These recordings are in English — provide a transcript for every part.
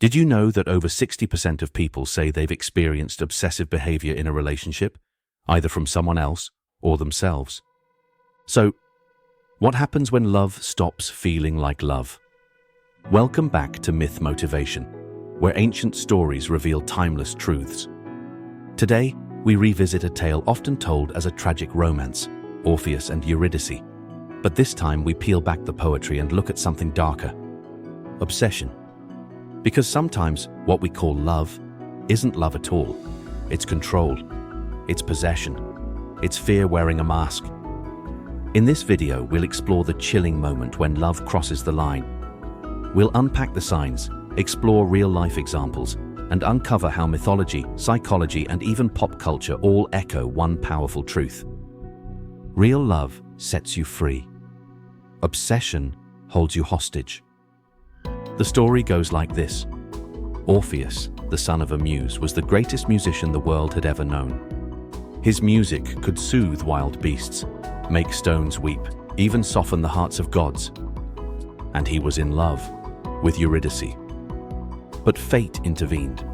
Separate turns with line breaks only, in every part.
Did you know that over 60% of people say they've experienced obsessive behavior in a relationship, either from someone else or themselves? So, what happens when love stops feeling like love? Welcome back to Myth Motivation, where ancient stories reveal timeless truths. Today, we revisit a tale often told as a tragic romance, Orpheus and Eurydice. But this time we peel back the poetry and look at something darker: obsession. Because sometimes what we call love isn't love at all. It's control, it's possession, it's fear wearing a mask. In this video, we'll explore the chilling moment when love crosses the line. We'll unpack the signs, explore real-life examples, and uncover how mythology, psychology, and even pop culture all echo one powerful truth. Real love sets you free. Obsession holds you hostage. The story goes like this. Orpheus, the son of a muse, was the greatest musician the world had ever known. His music could soothe wild beasts, make stones weep, even soften the hearts of gods. And he was in love with Eurydice. But fate intervened.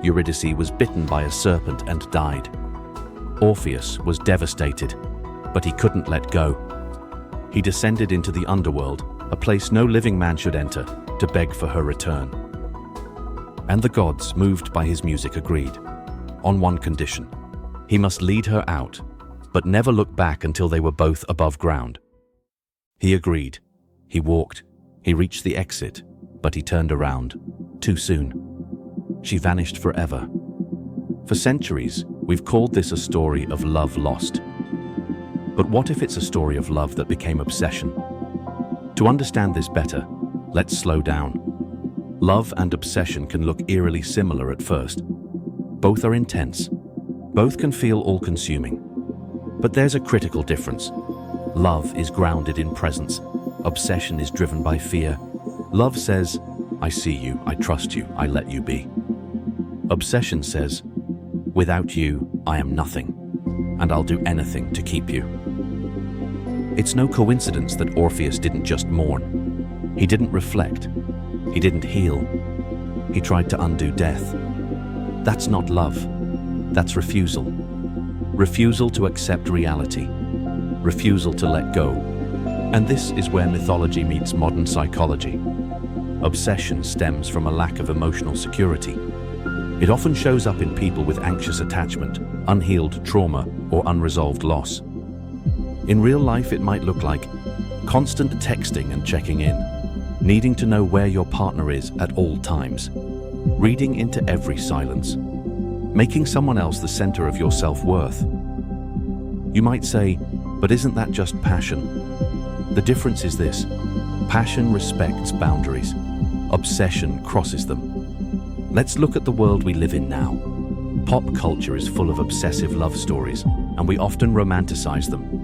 Eurydice was bitten by a serpent and died. Orpheus was devastated, but he couldn't let go. He descended into the underworld, a place no living man should enter, to beg for her return. And the gods, moved by his music, agreed, on one condition. He must lead her out, but never look back until they were both above ground. He agreed. He walked. He reached the exit, but he turned around too soon. She vanished forever. For centuries, we've called this a story of love lost. But what if it's a story of love that became obsession? To understand this better, let's slow down. Love and obsession can look eerily similar at first. Both are intense. Both can feel all-consuming. But there's a critical difference. Love is grounded in presence. Obsession is driven by fear. Love says, I see you, I trust you, I let you be. Obsession says, without you, I am nothing, and I'll do anything to keep you. It's no coincidence that Orpheus didn't just mourn. He didn't reflect. He didn't heal. He tried to undo death. That's not love. That's refusal. Refusal to accept reality. Refusal to let go. And this is where mythology meets modern psychology. Obsession stems from a lack of emotional security. It often shows up in people with anxious attachment, unhealed trauma, or unresolved loss. In real life, it might look like constant texting and checking in, needing to know where your partner is at all times, reading into every silence, making someone else the center of your self-worth. You might say, but isn't that just passion? The difference is this: passion respects boundaries. Obsession crosses them. Let's look at the world we live in now. Pop culture is full of obsessive love stories, and we often romanticize them.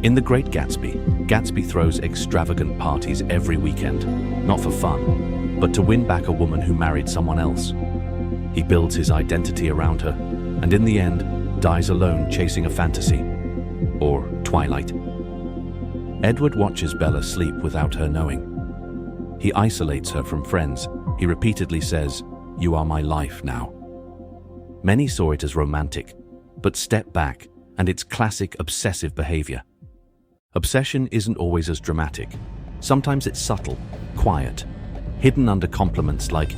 In The Great Gatsby, Gatsby throws extravagant parties every weekend, not for fun, but to win back a woman who married someone else. He builds his identity around her, and in the end, dies alone chasing a fantasy. Or Twilight. Edward watches Bella sleep without her knowing. He isolates her from friends. He repeatedly says, "You are my life now." Many saw it as romantic, but step back, and it's classic obsessive behavior. Obsession isn't always as dramatic. Sometimes it's subtle, quiet, hidden under compliments like,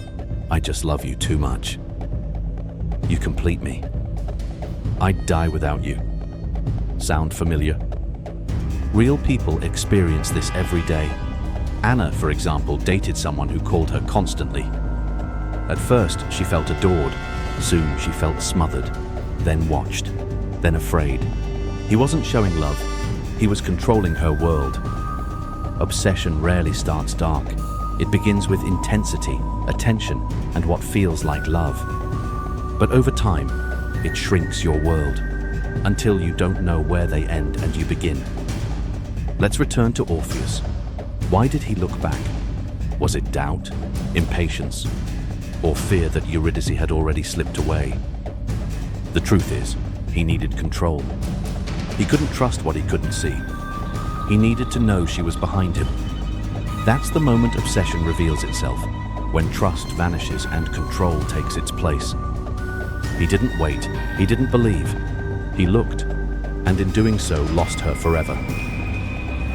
"I just love you too much. You complete me. I'd die without you." Sound familiar? Real people experience this every day. Anna, for example, dated someone who called her constantly. At first, she felt adored. Soon, she felt smothered, then watched, then afraid. He wasn't showing love. He was controlling her world. Obsession rarely starts dark. It begins with intensity, attention, and what feels like love. But over time, it shrinks your world, until you don't know where they end and you begin. Let's return to Orpheus. Why did he look back? Was it doubt, impatience, or fear that Eurydice had already slipped away? The truth is, he needed control. He couldn't trust what he couldn't see. He needed to know she was behind him. That's the moment obsession reveals itself, when trust vanishes and control takes its place. He didn't wait, he didn't believe. He looked, and in doing so lost her forever.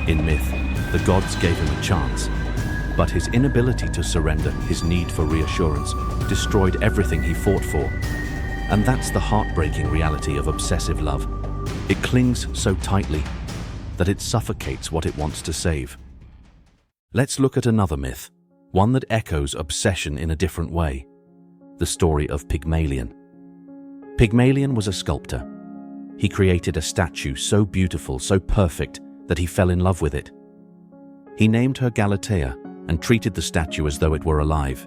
In myth, the gods gave him a chance, but his inability to surrender, his need for reassurance, destroyed everything he fought for. And that's the heartbreaking reality of obsessive love. It clings so tightly that it suffocates what it wants to save. Let's look at another myth, one that echoes obsession in a different way. The story of Pygmalion. Pygmalion was a sculptor. He created a statue so beautiful, so perfect, that he fell in love with it. He named her Galatea and treated the statue as though it were alive.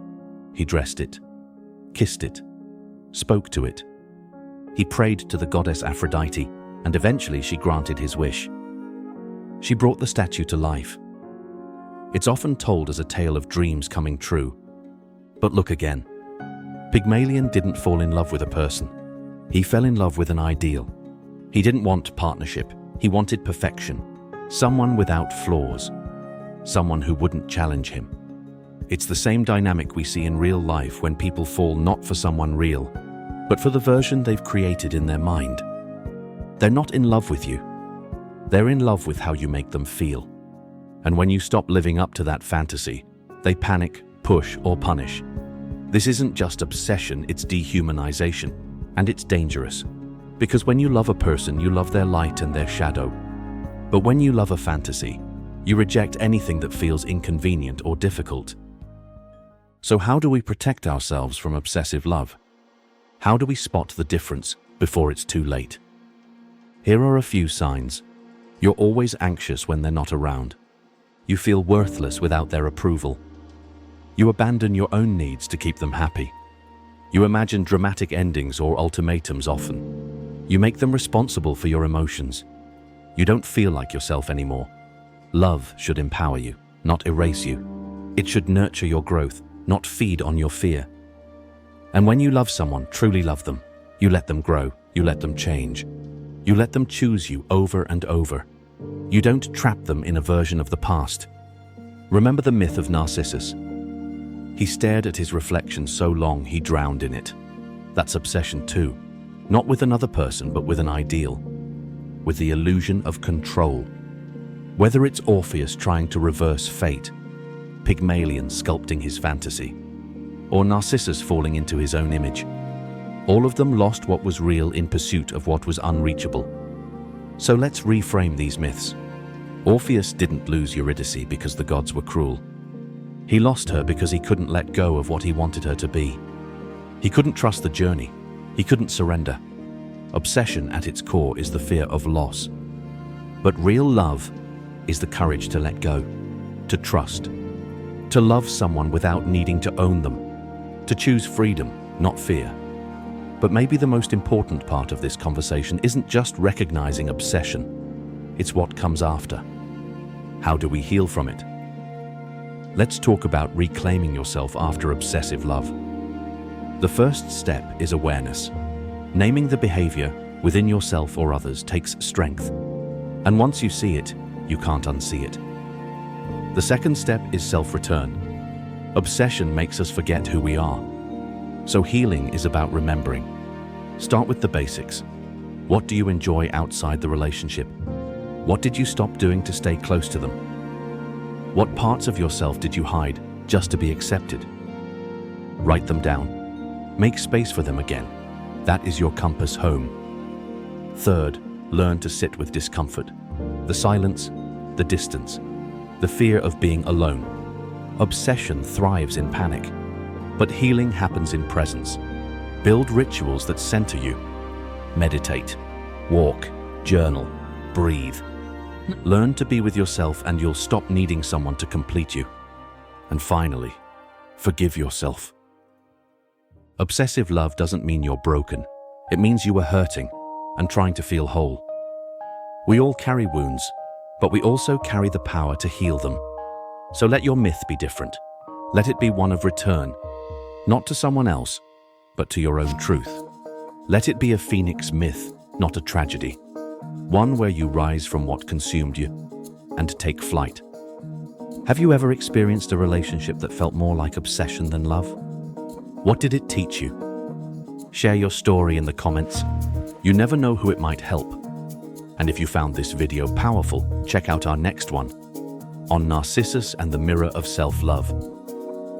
He dressed it, kissed it, spoke to it. He prayed to the goddess Aphrodite, and eventually she granted his wish. She brought the statue to life. It's often told as a tale of dreams coming true. But look again. Pygmalion didn't fall in love with a person. He fell in love with an ideal. He didn't want partnership. He wanted perfection. Someone without flaws. Someone who wouldn't challenge him. It's the same dynamic we see in real life when people fall not for someone real, but for the version they've created in their mind. They're not in love with you. They're in love with how you make them feel. And when you stop living up to that fantasy, they panic, push, or punish. This isn't just obsession, it's dehumanization. And it's dangerous. Because when you love a person, you love their light and their shadow. But when you love a fantasy, you reject anything that feels inconvenient or difficult. So how do we protect ourselves from obsessive love? How do we spot the difference before it's too late? Here are a few signs. You're always anxious when they're not around. You feel worthless without their approval. You abandon your own needs to keep them happy. You imagine dramatic endings or ultimatums often. You make them responsible for your emotions. You don't feel like yourself anymore. Love should empower you, not erase you. It should nurture your growth, not feed on your fear. And when you love someone, truly love them, you let them grow, you let them change. You let them choose you over and over. You don't trap them in a version of the past. Remember the myth of Narcissus? He stared at his reflection so long he drowned in it. That's obsession too. Not with another person, but with an ideal. With the illusion of control. Whether it's Orpheus trying to reverse fate, Pygmalion sculpting his fantasy, or Narcissus falling into his own image, all of them lost what was real in pursuit of what was unreachable. So let's reframe these myths. Orpheus didn't lose Eurydice because the gods were cruel. He lost her because he couldn't let go of what he wanted her to be. He couldn't trust the journey. He couldn't surrender. Obsession at its core is the fear of loss. But real love is the courage to let go, to trust, to love someone without needing to own them, to choose freedom, not fear. But maybe the most important part of this conversation isn't just recognizing obsession, it's what comes after. How do we heal from it? Let's talk about reclaiming yourself after obsessive love. The first step is awareness. Naming the behavior within yourself or others takes strength. And once you see it, you can't unsee it. The second step is self-return. Obsession makes us forget who we are. So healing is about remembering. Start with the basics. What do you enjoy outside the relationship? What did you stop doing to stay close to them? What parts of yourself did you hide just to be accepted? Write them down. Make space for them again. That is your compass home. Third, learn to sit with discomfort. The silence, the distance, the fear of being alone. Obsession thrives in panic, but healing happens in presence. Build rituals that center you. Meditate, walk, journal, breathe. Learn to be with yourself and you'll stop needing someone to complete you. And finally, forgive yourself. Obsessive love doesn't mean you're broken. It means you were hurting and trying to feel whole. We all carry wounds, but we also carry the power to heal them. So let your myth be different. Let it be one of return, not to someone else, but to your own truth. Let it be a phoenix myth, not a tragedy. One where you rise from what consumed you and take flight. Have you ever experienced a relationship that felt more like obsession than love? What did it teach you? Share your story in the comments. You never know who it might help. And if you found this video powerful, check out our next one on Narcissus and the Mirror of Self-Love.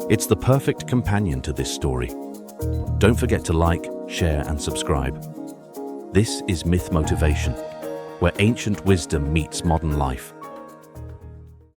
It's the perfect companion to this story. Don't forget to like, share, and subscribe. This is Myth Motivation, where ancient wisdom meets modern life.